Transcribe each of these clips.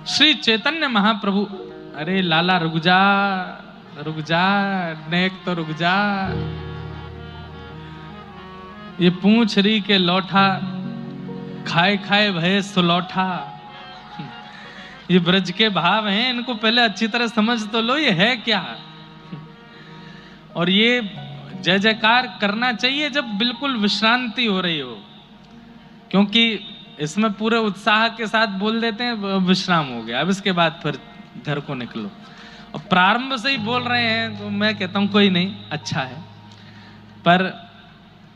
श्री चैतन्य महाप्रभु, अरे लाला रुक जा, रुक जा, नेक तो रुक जा। ये पूछ रही के लौठा, खाए खाए भय सुलौठा। ये ब्रज के भाव हैं, इनको पहले अच्छी तरह समझ तो लो ये है क्या। और ये जय जयकार करना चाहिए जब बिल्कुल विश्रांति हो रही हो, क्योंकि इसमें पूरे उत्साह के साथ बोल देते हैं विश्राम हो गया, अब इसके बाद फिर घर को निकलो। और प्रारंभ से ही बोल रहे हैं तो मैं कहता हूं कोई नहीं, अच्छा है, पर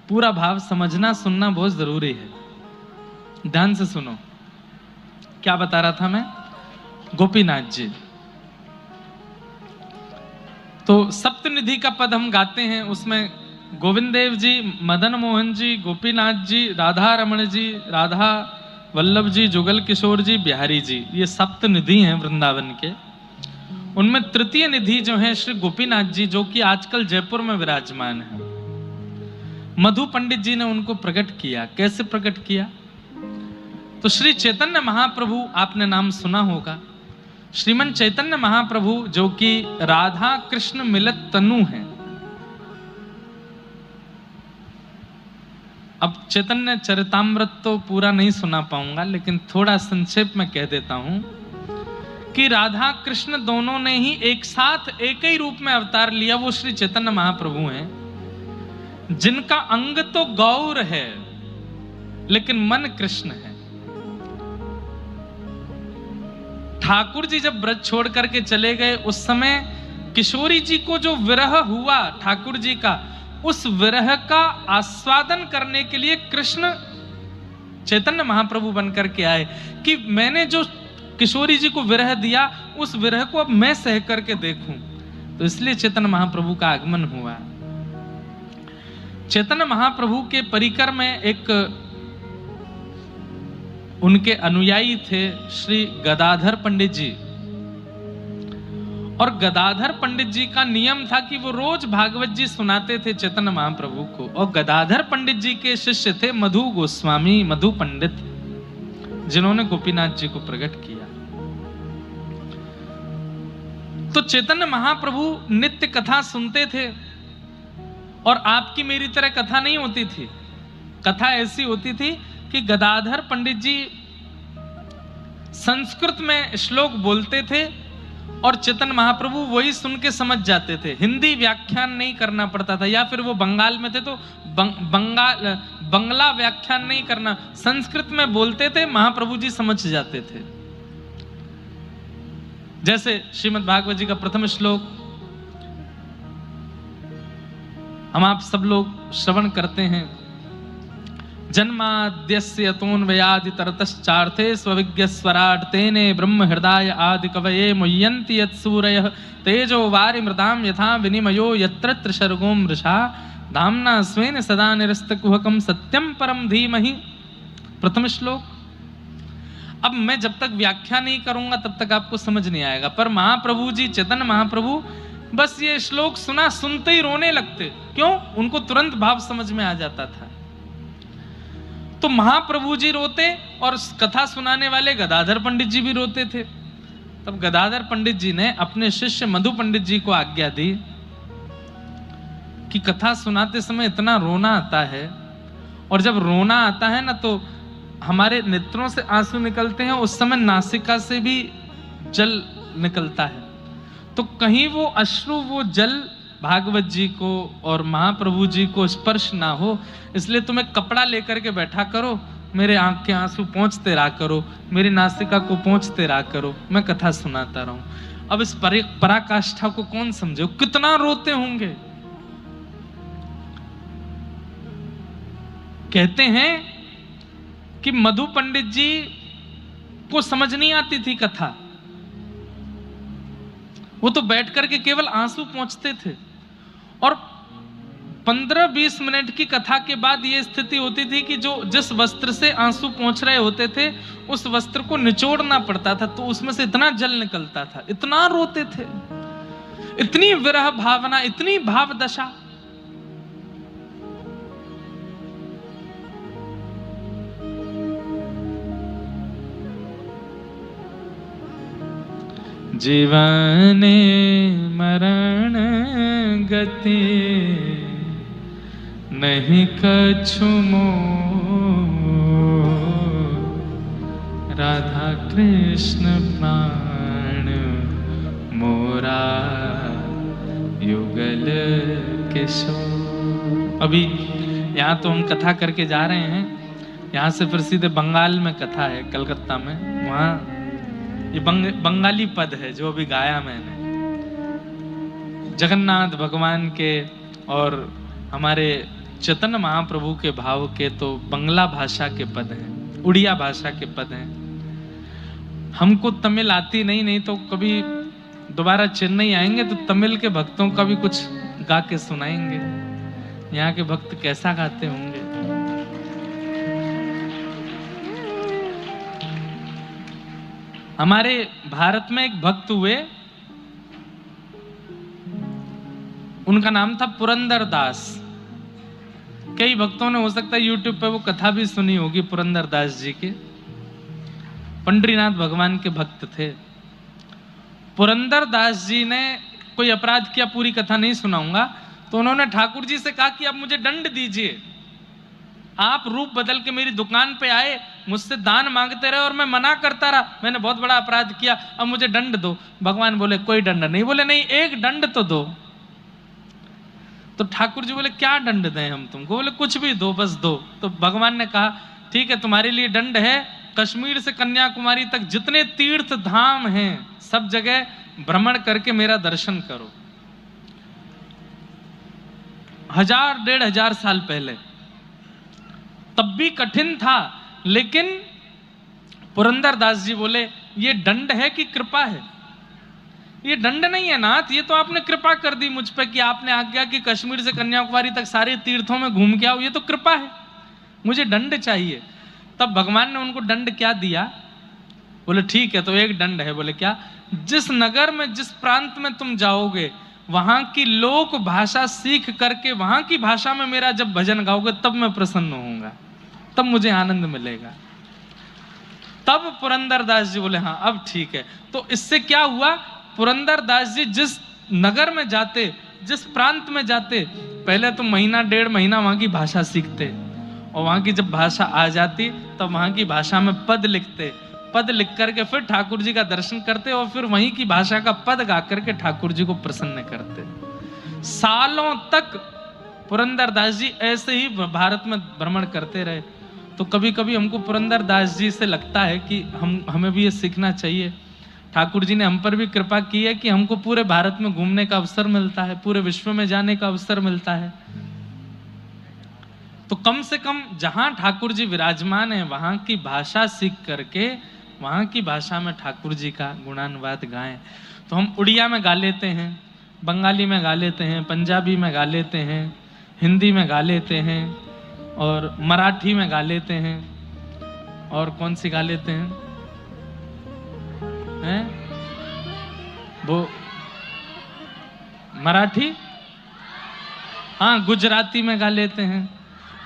पूरा भाव समझना सुनना बहुत जरूरी है। ध्यान से सुनो, क्या बता रहा था मैं। गोपीनाथ जी, तो सप्तनिधि का पद हम गाते हैं, उसमें गोविंद देव जी, मदन मोहन जी, गोपीनाथ जी, राधा रमण जी, राधा वल्लभ जी, जुगल किशोर जी, बिहारी जी, ये सप्तनिधि हैं वृंदावन के। उनमें तृतीय निधि जो है श्री गोपीनाथ जी, जो कि आजकल जयपुर में विराजमान है। मधु पंडित जी ने उनको प्रकट किया। कैसे प्रकट किया? तो श्री चैतन्य महाप्रभु, आपने नाम सुना होगा, श्रीमन चैतन्य महाप्रभु जो कि राधा कृष्ण मिलित तनु हैं। अब चैतन्य चरितामृत तो पूरा नहीं सुना पाऊंगा, लेकिन थोड़ा संक्षेप में कह देता हूं कि राधा कृष्ण दोनों ने ही एक साथ एक ही रूप में अवतार लिया। वो श्री चैतन्य महाप्रभु हैं, जिनका अंग तो गौर है लेकिन मन कृष्ण है। ठाकुर जी जब ब्रज छोड़ करके चले गए, उस समय किशोरी जी को जो विरह हुआ ठाकुर जी का, उस विरह का आस्वादन करने के लिए कृष्ण चैतन्य महाप्रभु बनकर के आए कि मैंने जो किशोरी जी को विरह दिया, उस विरह को अब मैं सह करके देखूं। तो इसलिए चैतन्य महाप्रभु का आगमन हुआ। चैतन्य महाप्रभु के परिकर में एक उनके अनुयायी थे श्री गदाधर पंडित जी, और गदाधर पंडित जी का नियम था कि वो रोज भागवत जी सुनाते थे चैतन्य महाप्रभु को। और गदाधर पंडित जी के शिष्य थे मधु गोस्वामी, मधु पंडित, जिन्होंने गोपीनाथ जी को प्रकट किया। तो चैतन्य महाप्रभु नित्य कथा सुनते थे, और आपकी मेरी तरह कथा नहीं होती थी। कथा ऐसी होती थी कि गदाधर पंडित जी संस्कृत में श्लोक बोलते थे और चैतन्य महाप्रभु वही सुन के समझ जाते थे। हिंदी व्याख्यान नहीं करना पड़ता था, या फिर वो बंगाल में थे तो बंगला व्याख्यान नहीं करना, संस्कृत में बोलते थे, महाप्रभु जी समझ जाते थे। जैसे श्रीमद् भागवत जी का प्रथम श्लोक हम आप सब लोग श्रवण करते हैं। जन्माद्यस्य यतोऽन्वयादितरतश्चार्थे स्वविज्ञस्वराट् तेने ब्रह्म हृदय आदि कवये मुह्यन्ति यत्सूरयः तेजो वारिमृतां यथा विनिमयो यत्र त्रिसर्गो मृषा धाम्ना स्वेन सदा निरस्तकुहकं सत्यं परम धीमहि। प्रथम श्लोक। अब मैं जब तक व्याख्या नहीं करूंगा तब तक आपको समझ नहीं आएगा, पर महाप्रभु जी, चैतन्य महाप्रभु बस ये श्लोक सुना सुनते ही रोने लगते। क्यों? उनको तुरंत भाव समझ में आ जाता था। तो महाप्रभु जी रोते और कथा सुनाने वाले गदाधर पंडित जी भी रोते थे। तब गदाधर पंडित जी ने अपने शिष्य मधु पंडित जी को आज्ञा दी कि कथा सुनाते समय इतना रोना आता है, और जब रोना आता है ना तो हमारे नेत्रों से आंसू निकलते हैं, उस समय नासिका से भी जल निकलता है, तो कहीं वो अश्रु, वो जल भागवत जी को और महाप्रभु जी को स्पर्श ना हो, इसलिए तुम्हें कपड़ा लेकर के बैठा करो, मेरे आंख के आंसू पहुंचते रहा करो, मेरी नासिका को पहुंचते रहा करो, मैं कथा सुनाता रहूं। अब इस पराकाष्ठा को कौन समझे, कितना रोते होंगे। कहते हैं कि मधु पंडित जी को समझ नहीं आती थी कथा, वो तो बैठ करके केवल आंसू पहुंचते थे। और 15-20 मिनट की कथा के बाद ये स्थिति होती थी कि जो जिस वस्त्र से आंसू पहुंच रहे होते थे उस वस्त्र को निचोड़ना पड़ता था, तो उसमें से इतना जल निकलता था, इतना रोते थे, इतनी विरह भावना, इतनी भाव दशा। जीवन मरण गति नहीं कछु मोह, राधा कृष्ण प्राण मोरा युगल किशोर। अभी यहाँ तो हम कथा करके जा रहे हैं, यहाँ से फिर सीधे बंगाल में कथा है, कलकत्ता में। वहाँ ये बंगाली पद है जो अभी गाया मैंने, जगन्नाथ भगवान के और हमारे चैतन्य महाप्रभु के भाव के तो बंगला भाषा के पद हैं, उड़िया भाषा के पद हैं। हमको तमिल आती नहीं तो कभी दोबारा चेन्नई आएंगे तो तमिल के भक्तों का भी कुछ गा के सुनाएंगे, यहाँ के भक्त कैसा गाते होंगे। हमारे भारत में एक भक्त हुए, उनका नाम था पुरंदर दास। कई भक्तों ने हो सकता है यूट्यूब पे वो कथा भी सुनी होगी पुरंदर दास जी की। पंडरीनाथ भगवान के भक्त थे। पुरंदर दास जी ने कोई अपराध किया, पूरी कथा नहीं सुनाऊंगा, तो उन्होंने ठाकुर जी से कहा कि अब मुझे दंड दीजिए। आप रूप बदल के मेरी दुकान पे आए, मुझसे दान मांगते रहे और मैं मना करता रहा, मैंने बहुत बड़ा अपराध किया, अब मुझे दंड दो। भगवान बोले कोई दंड नहीं। बोले नहीं, एक दंड तो दो। तो ठाकुर जी बोले क्या दंड दें हम तुमको? बोले कुछ भी दो, बस दो। तो भगवान ने कहा ठीक है, तुम्हारे लिए दंड है, कश्मीर से कन्याकुमारी तक जितने तीर्थ धाम हैं सब जगह भ्रमण करके मेरा दर्शन करो। 1000-1500 साल पहले, तब भी कठिन था, लेकिन पुरंदर दास जी बोले ये दंड है कि कृपा है? ये दंड नहीं है नाथ, ये तो आपने कृपा कर दी मुझ पे कि आपने आज्ञा कि कश्मीर से कन्याकुमारी तक सारे तीर्थों में घूम के आओ, ये तो कृपा है, मुझे दंड चाहिए। तब भगवान ने उनको दंड क्या दिया? बोले ठीक है, तो एक दंड है। बोले क्या? जिस नगर में, जिस प्रांत में तुम जाओगे, वहां की लोक भाषा सीख करके वहां की भाषा में मेरा जब भजन गाओगे तब मैं प्रसन्न होऊंगा, तब मुझे आनंद मिलेगा। तब पुरंदर दास जी बोले हाँ अब ठीक है। तो इससे क्या हुआ? पुरंदर दास जी जिस नगर में जाते, जिस प्रांत में जाते, पहले तो महीना 1.5 महीना वहां की भाषा सीखते, और वहां की जब भाषा आ जाती तब वहां की भाषा में पद लिखते, पद लिख करके फिर ठाकुर जी का दर्शन करते और फिर वहीं की भाषा का पद गा करके ठाकुर जी को प्रसन्न करते। सालों तक पुरंदर दास जी ऐसे ही भारत में भ्रमण करते रहे। तो कभी कभी हमको पुरंदर दास जी से लगता है कि हमें भी ये सीखना चाहिए। ठाकुर जी ने हम पर भी कृपा की है कि हमको पूरे भारत में घूमने का अवसर मिलता है, पूरे विश्व में जाने का अवसर मिलता है। तो कम से कम जहां ठाकुर जी विराजमान है वहां की भाषा सीख करके वहां की भाषा में ठाकुर जी का गुणानुवाद गाएं। तो हम उड़िया में गा लेते हैं, बंगाली में गा लेते हैं, पंजाबी में गा लेते हैं, हिंदी में गा लेते हैं, और मराठी में गा लेते हैं, और कौन सी गा लेते हैं? वो मराठी, हाँ, गुजराती में गा लेते हैं,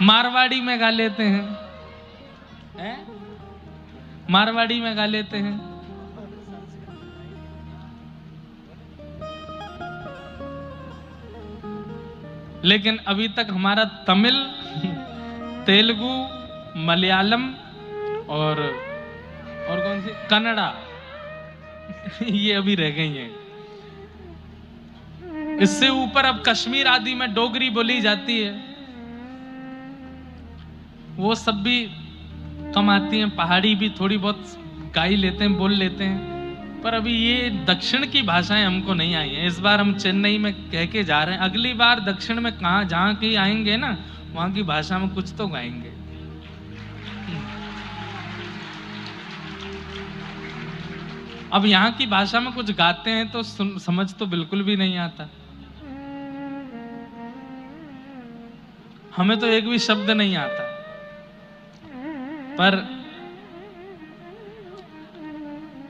मारवाड़ी में गा लेते हैं, मारवाड़ी में गा लेते हैं। लेकिन अभी तक हमारा तमिल, तेलुगु, मलयालम और कौन सी, कन्नड़ा, ये अभी रह गई हैं। इससे ऊपर अब कश्मीर आदि में डोगरी बोली जाती है, वो सब भी कम आती हैं। पहाड़ी भी थोड़ी बहुत गा ही लेते हैं, बोल लेते हैं, पर अभी ये दक्षिण की भाषाएं हमको नहीं आई हैं। इस बार हम चेन्नई में कह के जा रहे हैं, अगली बार दक्षिण में कहाँ जहाँ कहीं आएंगे ना, वहां की भाषा में कुछ तो गाएंगे। अब यहाँ की भाषा में कुछ गाते हैं तो समझ तो बिल्कुल भी नहीं आता, हमें तो एक भी शब्द नहीं आता। पर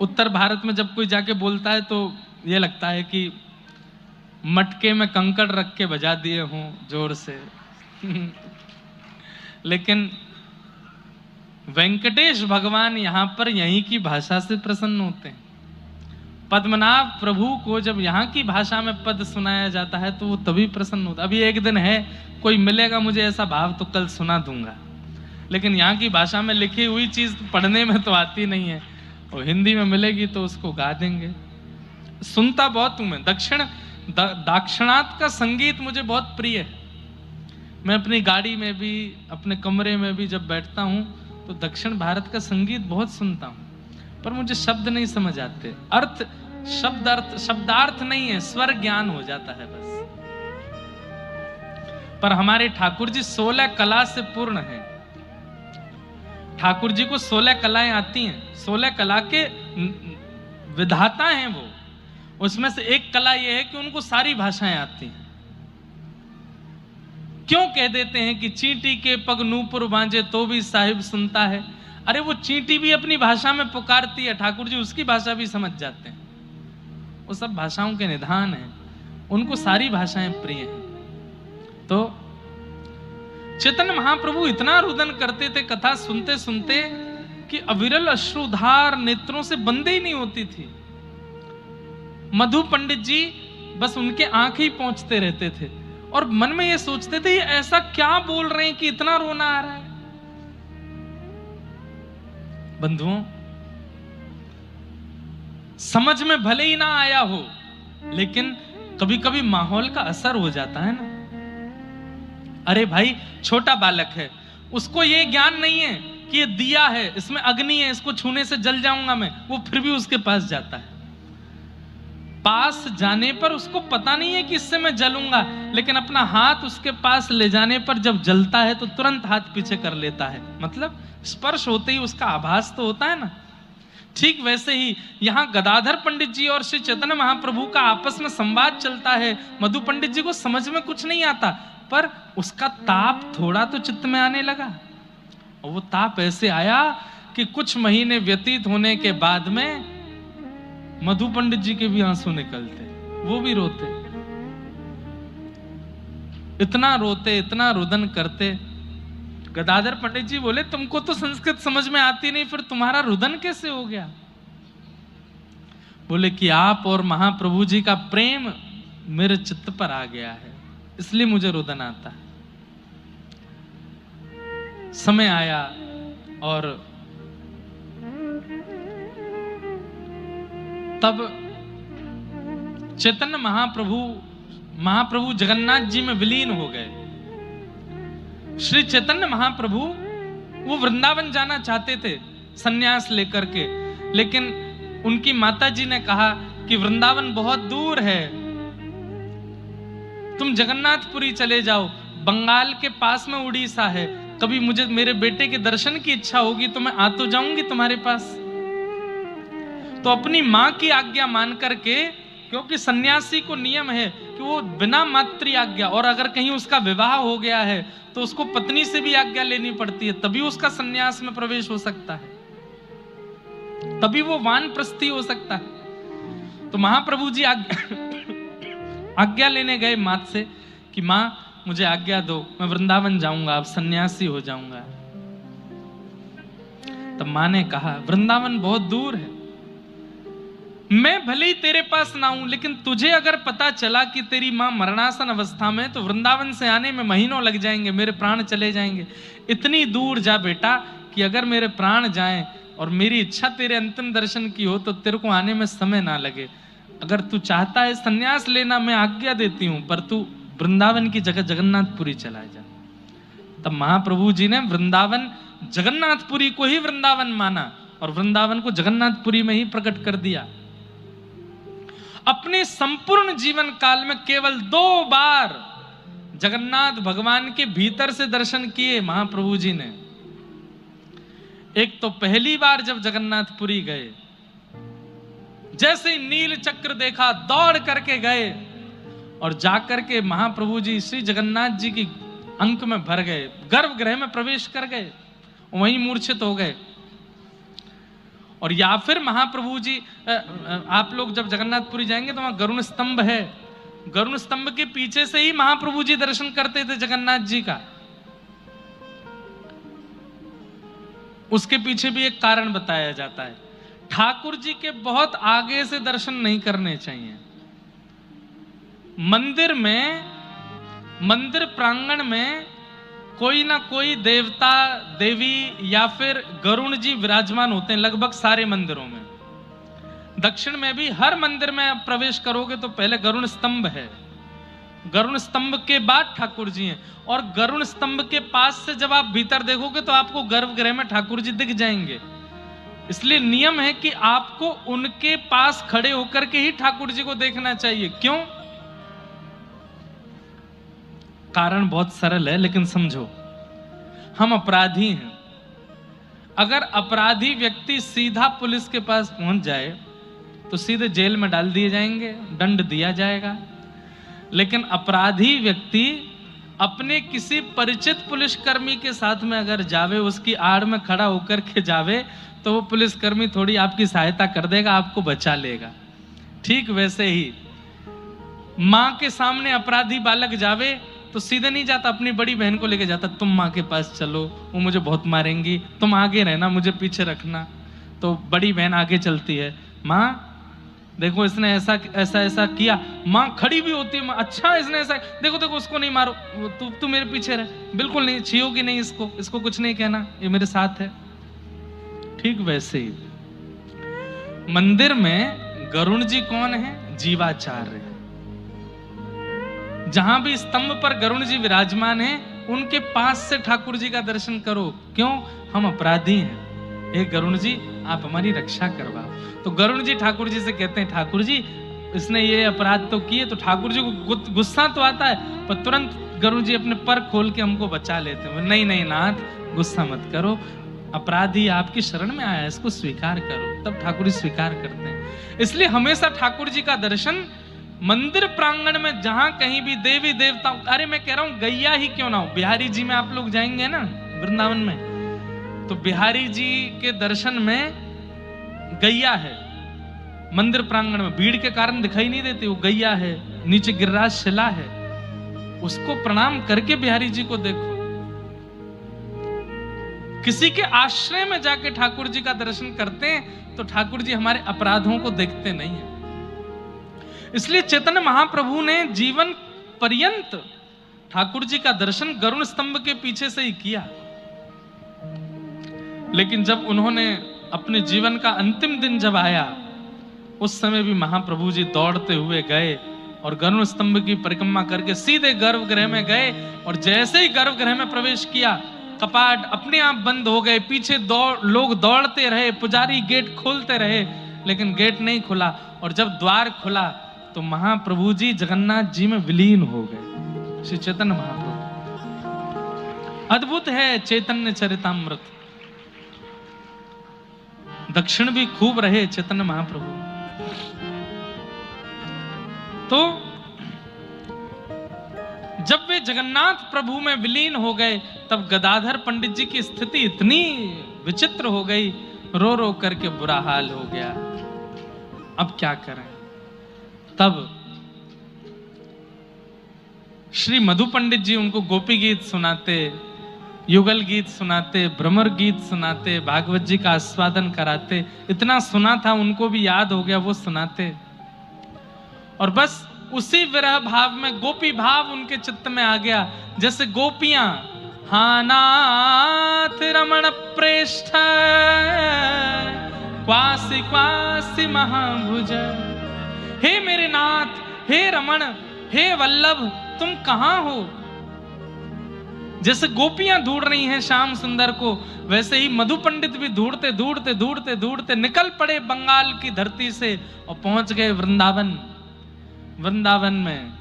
उत्तर भारत में जब कोई जाके बोलता है तो ये लगता है कि मटके में कंकड़ रख के बजा दिए हों जोर से। लेकिन वेंकटेश भगवान यहाँ पर यहीं की भाषा से प्रसन्न होते हैं। पद्मनाभ प्रभु को जब यहाँ की भाषा में पद सुनाया जाता है तो वो तभी प्रसन्न होता। अभी एक दिन है, कोई मिलेगा मुझे ऐसा भाव तो कल सुना दूंगा, लेकिन यहाँ की भाषा में लिखी हुई चीज पढ़ने में तो आती नहीं है, और हिंदी में मिलेगी तो उसको गा देंगे। सुनता बहुत हूं मैं, दाक्षिणात्य का संगीत मुझे बहुत प्रिय है। मैं अपनी गाड़ी में भी, अपने कमरे में भी जब बैठता हूं तो दक्षिण भारत का संगीत बहुत सुनता हूं, पर मुझे शब्द नहीं समझ आते, शब्दार्थ नहीं है, स्वर ज्ञान हो जाता है बस। पर हमारे ठाकुर जी 16 कला से पूर्ण है। ठाकुर जी को 16 कलाएं आती हैं, 16 कला के विधाता हैं वो। उसमें से एक कला ये है कि उनको सारी भाषाएं आती हैं। क्यों कह देते हैं कि चींटी के पग नूपुर बांजे तो भी साहिब सुनता है? अरे वो चींटी भी अपनी भाषा में पुकारती है, ठाकुर जी उसकी भाषा भी समझ जाते हैं। वो सब भाषाओं के निधान हैं, उनको सारी भाषाएं प्रिय हैं। तो चैतन्य महाप्रभु इतना रुदन करते थे कथा सुनते सुनते कि अविरल अश्रुधार नेत्रों से बंदे ही नहीं होती थी। मधु पंडित जी बस उनके आंख ही पहुंचते रहते थे और मन में ये सोचते थे ये ऐसा क्या बोल रहे हैं कि इतना रोना आ रहा है। बंधुओं, समझ में भले ही ना आया हो, लेकिन कभी कभी माहौल का असर हो जाता है ना। अरे भाई, छोटा बालक है, उसको ये ज्ञान नहीं है कि ये दिया है, इसमें अग्नि है, इसको छूने से जल जाऊंगा मैं, वो फिर भी उसके पास जाता है। पास जाने पर उसको पता नहीं है कि इससे मैं जलूंगा, लेकिन अपना हाथ उसके पास ले जाने पर जब जलता है तो तुरंत हाथ पीछे कर लेता है। मतलब स्पर्श होते ही उसका आभास तो होता है ना। ठीक वैसे ही यहाँ गदाधर पंडित जी और श्री चैतन्य महाप्रभु का आपस में संवाद चलता है। मधु पंडित जी को समझ में कुछ नहीं आता, पर उसका ताप थोड़ा तो चित्त में आने लगा, और वो ताप ऐसे आया कि कुछ महीने व्यतीत होने के बाद में मधु पंडित जी के भी आंसू निकलते, वो भी रोते, इतना रोते, इतना रुदन करते। गदाधर पंडित जी बोले, तुमको तो संस्कृत समझ में आती नहीं, फिर तुम्हारा रुदन कैसे हो गया? बोले कि आप और महाप्रभु जी का प्रेम मेरे चित्त पर आ गया है, इसलिए मुझे रुदन आता है। समय आया और तब चैतन्य महाप्रभु जगन्नाथ जी में विलीन हो गए। श्री चैतन्य महाप्रभु वो वृंदावन जाना चाहते थे सन्यास लेकर के, लेकिन उनकी माता जी ने कहा कि वृंदावन बहुत दूर है, तुम जगन्नाथपुरी चले जाओ, बंगाल के पास में उड़ीसा है, कभी मुझे मेरे बेटे के दर्शन की इच्छा होगी तो मैं आ तो जाऊंगी तुम्हारे पास। तो अपनी मां की आज्ञा मान करके, क्योंकि सन्यासी को नियम है कि वो बिना मातृ आज्ञा, और अगर कहीं उसका विवाह हो गया है तो उसको पत्नी से भी आज्ञा लेनी पड़ती है, तभी उसका सन्यास में प्रवेश हो सकता है, तभी वो वानप्रस्थी हो सकता है। तो महाप्रभु जी आज्ञा लेने गए मात से कि मां मुझे आज्ञा दो, मैं वृंदावन जाऊंगा, अब सन्यासी हो जाऊंगा। तब मां ने कहा, वृंदावन बहुत दूर है, मैं भले ही तेरे पास ना हूं, लेकिन तुझे अगर पता चला कि तेरी मां मरणासन अवस्था में, तो वृंदावन से आने में महीनों लग जाएंगे, मेरे प्राण चले जाएंगे। इतनी दूर जा बेटा कि अगर मेरे प्राण जाएं और मेरी इच्छा तेरे अंतिम दर्शन की हो तो तेरे को आने में समय ना लगे। अगर तू चाहता है संन्यास लेना, मैं आज्ञा देती हूं, पर तू वृंदावन की जगह जगन्नाथपुरी चला जा। तब महाप्रभु जी ने वृंदावन जगन्नाथपुरी को ही वृंदावन माना और वृंदावन को जगन्नाथपुरी में ही प्रकट कर दिया। अपने संपूर्ण जीवन काल में केवल 2 बार जगन्नाथ भगवान के भीतर से दर्शन किए महाप्रभु जी ने। एक तो पहली बार जब जगन्नाथपुरी गए, जैसे ही नील चक्र देखा दौड़ करके गए और जाकर के महाप्रभु जी श्री जगन्नाथ जी की अंक में भर गए, गर्भगृह में प्रवेश कर गए, वहीं मूर्छित हो गए। और या फिर महाप्रभु जी, आप लोग जब जगन्नाथपुरी जाएंगे तो वहां गरुण स्तंभ है, गरुण स्तंभ के पीछे से ही महाप्रभु जी दर्शन करते थे जगन्नाथ जी का। उसके पीछे भी एक कारण बताया जाता है। ठाकुर जी के बहुत आगे से दर्शन नहीं करने चाहिए। मंदिर में, मंदिर प्रांगण में कोई ना कोई देवता देवी या फिर गरुण जी विराजमान होते हैं लगभग सारे मंदिरों में। दक्षिण में भी हर मंदिर में आप प्रवेश करोगे तो पहले गरुण स्तंभ है, गरुण स्तंभ के बाद ठाकुर जी हैं, और गरुण स्तंभ के पास से जब आप भीतर देखोगे तो आपको गर्भगृह में ठाकुर जी दिख जाएंगे। इसलिए नियम है कि आपको उनके पास खड़े होकर के ही ठाकुर जी को देखना चाहिए। क्यों? कारण बहुत सरल है, लेकिन समझो, हम अपराधी हैं। अगर अपराधी व्यक्ति सीधा पुलिस के पास पहुंच जाए तो सीधे जेल में डाल दिए जाएंगे, दंड दिया जाएगा। लेकिन अपराधी व्यक्ति अपने किसी परिचित पुलिसकर्मी के साथ में अगर जावे, उसकी आड़ में खड़ा होकर के जावे, तो वो पुलिसकर्मी थोड़ी आपकी सहायता कर देगा, आपको बचा लेगा। ठीक वैसे ही मां के सामने अपराधी बालक जावे तो सीधे नहीं जाता, अपनी बड़ी बहन को लेके जाता, तुम मां के पास चलो, वो मुझे बहुत मारेंगी, तुम आगे रहना, मुझे पीछे रखना। तो बड़ी बहन आगे चलती है, मां देखो इसने ऐसा ऐसा ऐसा किया, मां खड़ी भी होती है, अच्छा इसने ऐसा, देखो देखो उसको नहीं मारो, तू मेरे पीछे रह, बिल्कुल नहीं छीयोगी नहीं इसको, इसको कुछ नहीं कहना, ये मेरे साथ है। ठीक वैसे ही मंदिर में गरुण जी कौन है? जीवाचार्य। जहां भी स्तंभ पर गरुण जी विराजमान हैं, उनके पास से ठाकुर जी का दर्शन करो। क्यों? हम अपराधी हैं, हे गरुण जी आप हमारी रक्षा करवाओ। तो गरुण जी ठाकुर जी से कहते हैं, ठाकुर जी इसने ये अपराध तो किए, तो ठाकुर जी को गुस्सा तो आता है, पर तुरंत गरुण जी अपने पर खोल के हमको बचा लेते हैं। नहीं नहीं नाथ, गुस्सा मत करो, अपराधी आपकी शरण में आया, इसको स्वीकार करो। तब ठाकुर जी स्वीकार करते हैं। इसलिए हमेशा ठाकुर जी का दर्शन मंदिर प्रांगण में, जहां कहीं भी देवी देवता, अरे मैं कह रहा हूं गैया ही क्यों ना हो, बिहारी जी में आप लोग जाएंगे ना वृंदावन में, तो बिहारी जी के दर्शन में गैया है। मंदिर प्रांगण में भीड़ के कारण दिखाई नहीं देती, वो गैया है, नीचे गिरिराज शिला है, उसको प्रणाम करके बिहारी जी को देखो। किसी के आश्रय में जाके ठाकुर जी का दर्शन करते हैं तो ठाकुर जी हमारे अपराधों को देखते नहीं है। इसलिए चैतन्य महाप्रभु ने जीवन पर्यंत ठाकुर जी का दर्शन गरुण स्तंभ के पीछे से ही किया। लेकिन जब उन्होंने अपने जीवन का अंतिम दिन जब आया, उस समय भी महाप्रभु जी दौड़ते हुए गए और गरुण स्तंभ की परिक्रमा करके सीधे गर्भगृह में गए। और जैसे ही गर्भगृह में प्रवेश किया, कपाट अपने आप बंद हो गए, पीछे लोग दौड़ते रहे, पुजारी गेट खोलते रहे, लेकिन गेट नहीं खुला। और जब द्वार खुला तो महाप्रभु जी जगन्नाथ जी में विलीन हो गए। श्री चैतन्य महाप्रभु, अद्भुत है चैतन्य चरितामृत। दक्षिण भी खूब रहे चैतन्य महाप्रभु। तो जब वे जगन्नाथ प्रभु में विलीन हो गए, तब गदाधर पंडित जी की स्थिति इतनी विचित्र हो गई, रो रो करके बुरा हाल हो गया। अब क्या करें? तब श्री मधु पंडित जी उनको गोपी गीत सुनाते, युगल गीत सुनाते, भ्रमर गीत सुनाते, भागवत जी का आस्वादन कराते। इतना सुना था, उनको भी याद हो गया, वो सुनाते। और बस उसी विरह भाव में गोपी भाव उनके चित्त में आ गया। जैसे गोपियां, हा नाथ रमण प्रेष्ठ क्वासी क्वासी महाभुज, हे मेरे नाथ, हे रमण, हे वल्लभ, तुम कहां हो? जैसे गोपियां ढूंढ रही हैं श्याम सुंदर को, वैसे ही मधु पंडित भी ढूंढते ढूंढते ढूंढते ढूंढते निकल पड़े बंगाल की धरती से और पहुंच गए वृंदावन। वृंदावन में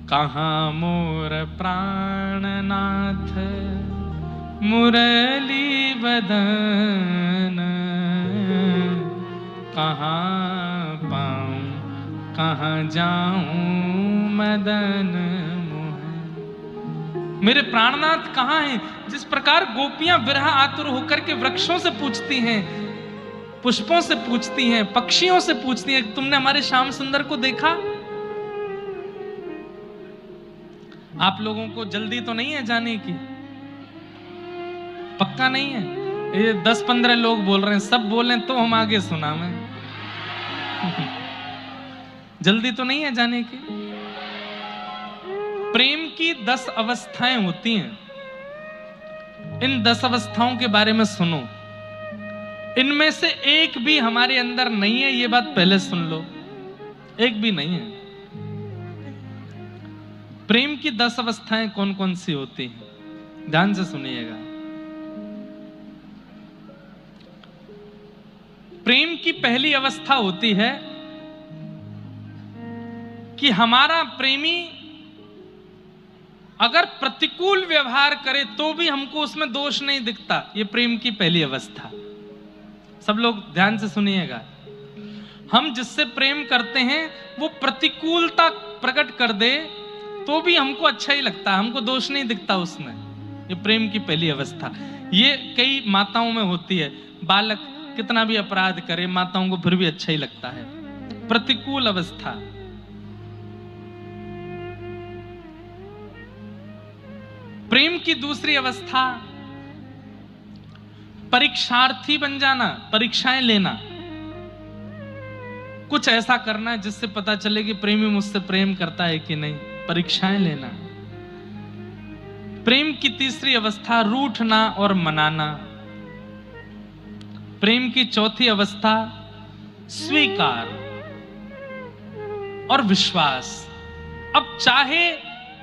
कहां मोर प्राणनाथ मुरली बदन, कहां पाऊं कहां जाऊं मदन मोहन। मेरे प्राणनाथ कहां हैं? जिस प्रकार गोपियां विरह आतुर होकर के वृक्षों से पूछती हैं, पुष्पों से पूछती हैं, पक्षियों से पूछती हैं, तुमने हमारे श्याम सुंदर को देखा? आप लोगों को जल्दी तो नहीं है जाने की? पक्का नहीं है? ये 10-15 लोग बोल रहे हैं, सब बोल रहे हैं तो हम आगे सुना मैं। जल्दी तो नहीं है जाने की। प्रेम की 10 अवस्थाएं होती हैं। इन 10 अवस्थाओं के बारे में सुनो। इनमें से एक भी हमारे अंदर नहीं है, ये बात पहले सुन लो। एक भी नहीं है। प्रेम की 10 अवस्थाएं कौन कौन सी होती हैं, ध्यान से सुनिएगा। प्रेम की पहली अवस्था होती है कि हमारा प्रेमी अगर प्रतिकूल व्यवहार करे तो भी हमको उसमें दोष नहीं दिखता। ये प्रेम की पहली अवस्था। सब लोग ध्यान से सुनिएगा। हम जिससे प्रेम करते हैं वो प्रतिकूलता प्रकट कर दे तो भी हमको अच्छा ही लगता है, हमको दोष नहीं दिखता उसमें। ये प्रेम की पहली अवस्था। ये कई माताओं में होती है। बालक कितना भी अपराध करे, माताओं को फिर भी अच्छा ही लगता है। प्रतिकूल अवस्था। प्रेम की दूसरी अवस्था परीक्षार्थी बन जाना, परीक्षाएं लेना। कुछ ऐसा करना है जिससे पता चले कि प्रेमी मुझसे प्रेम करता है कि नहीं, परीक्षाएं लेना। प्रेम की तीसरी अवस्था रूठना और मनाना। प्रेम की चौथी अवस्था स्वीकार और विश्वास। अब चाहे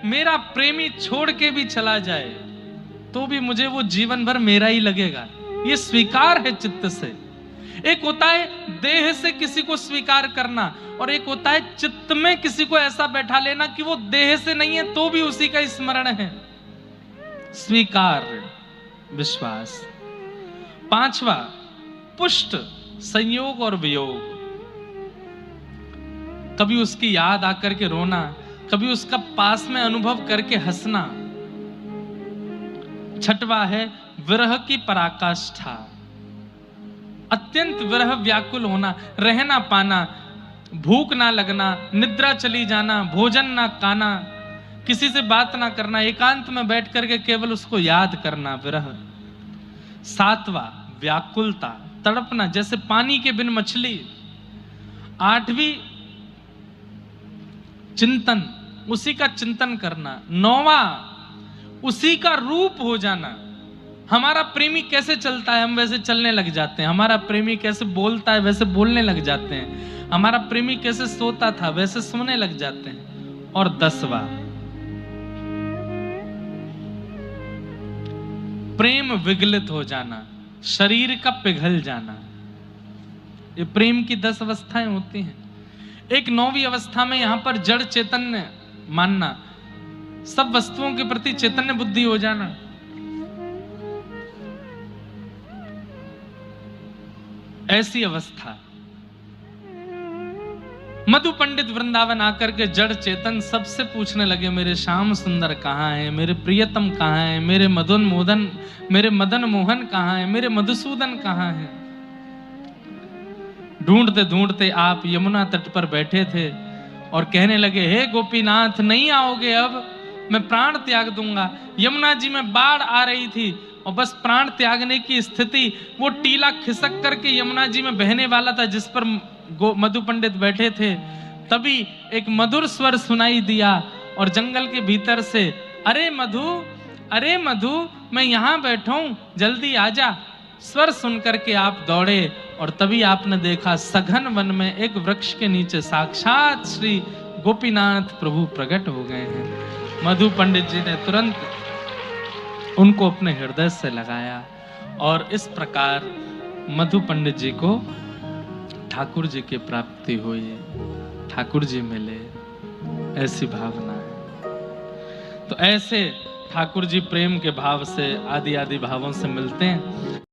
मेरा प्रेमी छोड़ के भी चला जाए तो भी मुझे वो जीवन भर मेरा ही लगेगा। ये स्वीकार है चित्त से। एक होता है देह से किसी को स्वीकार करना, और एक होता है चित्त में किसी को ऐसा बैठा लेना कि वो देह से नहीं है तो भी उसी का स्मरण है। स्वीकार, विश्वास। पांचवा पुष्ट, संयोग और वियोग। कभी उसकी याद आकर के रोना, कभी उसका पास में अनुभव करके हंसना। छठवा है विरह की पराकाष्ठा। अत्यंत विरह व्याकुल होना, रह ना पाना, भूख ना लगना, निद्रा चली जाना, भोजन ना खाना, किसी से बात ना करना, एकांत में बैठ करके केवल उसको याद करना, विरह। सातवां व्याकुलता, तड़पना, जैसे पानी के बिन मछली। आठवीं चिंतन, उसी का चिंतन करना। नौवां उसी का रूप हो जाना। हमारा प्रेमी कैसे चलता है हम वैसे चलने लग जाते हैं। हमारा प्रेमी कैसे बोलता है वैसे बोलने लग जाते हैं। हमारा प्रेमी कैसे सोता था वैसे सोने लग जाते हैं। और 10वां प्रेम विगलित हो जाना, शरीर का पिघल जाना। ये प्रेम की 10 अवस्थाएं होती हैं। एक 9वीं अवस्था में यहां पर जड़ चैतन्य मानना, सब वस्तुओं के प्रति चैतन्य बुद्धि हो जाना। ऐसी अवस्था। मधु पंडित वृंदावन आकर के जड़ चेतन सबसे पूछने लगे, मेरे श्याम सुंदर कहाँ है, मेरे प्रियतम कहाँ है, मेरे मदन मोहन कहाँ है, मेरे मधुसूदन कहाँ है। ढूंढते ढूंढते आप यमुना तट पर बैठे थे और कहने लगे, हे गोपीनाथ नहीं आओगे अब मैं प्राण त्याग दूंगा। यमुना जी में बाढ़ आ रही थी और बस प्राण त्यागने की स्थिति, वो टीला खिसक करके यमुना जी में बहने वाला था जिस पर मधु पंडित बैठे थे। तभी एक मधुर स्वर सुनाई दिया और जंगल के भीतर से, अरे मधु मैं यहाँ बैठा हूं, जल्दी आजा। स्वर सुनकर के आप दौड़े और तभी आपने देखा सघन वन में एक वृक्ष के नीचे साक्षात श्री गोपीनाथ प्रभु प्रकट हो गए हैं। मधु पंडित जी ने तुरंत उनको अपने हृदय से लगाया और इस प्रकार मधु पंडित जी को ठाकुर जी की प्राप्ति हुई, ठाकुर जी मिले। ऐसी भावना है। तो ऐसे ठाकुर जी प्रेम के भाव से आदि आदि भावों से मिलते हैं।